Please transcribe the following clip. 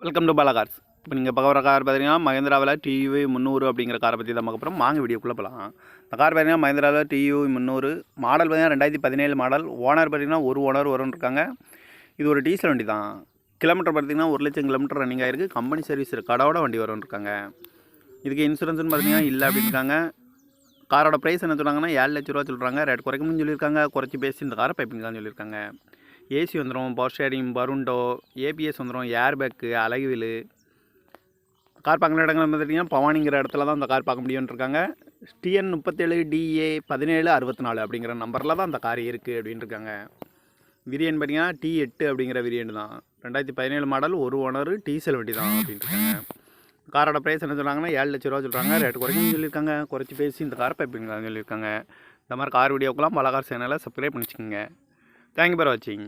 Welcome to Bala cars. இப்போ நீங்கள் பார்க்க வர கார் பார்த்தீங்கன்னா மஹேந்திராவில் டியூவி 300 அப்படிங்கிற காரை பற்றி தான் பார்க்க போகிறோம். வாங்க வீடியோக்குள்ளே போகலாம். இந்த கார் பார்த்தீங்கன்னா மஹேந்திராவில் டியூவி 300 மாடல் பார்த்தீங்கன்னா 2017 மாடல். ஓனர் பார்த்தீங்கன்னா ஒரு ஓனர் வரும்னு இருக்காங்க. இது ஒரு டீசல் வண்டி தான். கிலோமீட்டர் பார்த்தீங்கன்னா 1,00,000 கிலோமீட்டர் ரன்னிங் ஆகிருக்கு. கம்பெனி சர்வீஸ் கடவோட வண்டி வரும்னு இருக்காங்க. இதுக்கு இன்சூரன்ஸ்னு பார்த்தீங்கன்னா இல்லை அப்படின்னு இருக்காங்க. காரோட ப்ரைஸ் என்ன சொல்கிறாங்கன்னா 7,00,000 ரூபா சொல்கிறாங்க. ரேட் குறைக்கணும்னு சொல்லியிருக்காங்க. குறைச்சி பேசி இந்த காரை பைப்பிங் தான் சொல்லியிருக்காங்க. ஏசி வந்துடும், பவர் ஸ்டேரிங், பருண்டோ, ஏபிஎஸ் வந்துடும், ஏர் பேக்கு, அழகுவிலு. கார் பார்க்குற இடங்கள் பார்த்திங்கன்னா பவானிங்கிற இடத்துல தான் அந்த கார் பார்க்க முடியும்னு இருக்காங்க. TN 37DA 1764 அப்படிங்கிற நம்பரில் தான் அந்த கார் இருக்குது அப்படின்னு இருக்காங்க. விரியன் பார்த்திங்கன்னா T8 அப்படிங்கிற விரியன் தான். 2017 மாடல், ஒரு ஓனர், டீசல் வண்டி தான் அப்படின்னு இருக்காங்க. காரோட ப்ரைஸ் என்ன சொல்கிறாங்கன்னா 7,00,000 ரூபா சொல்கிறாங்க. ரேட் குறைக்கணும்னு சொல்லியிருக்காங்க. குறைச்சி பேசி இந்த கார் பைப்பிங் சொல்லியிருக்காங்க. இந்த மாதிரி கார் வீடியோக்கெல்லாம் பல கார் சேனலை சப்ஸ்கிரைப் பண்ணிச்சுக்கோங்க. தேங்க்யூ ஃபார் வாட்சிங்.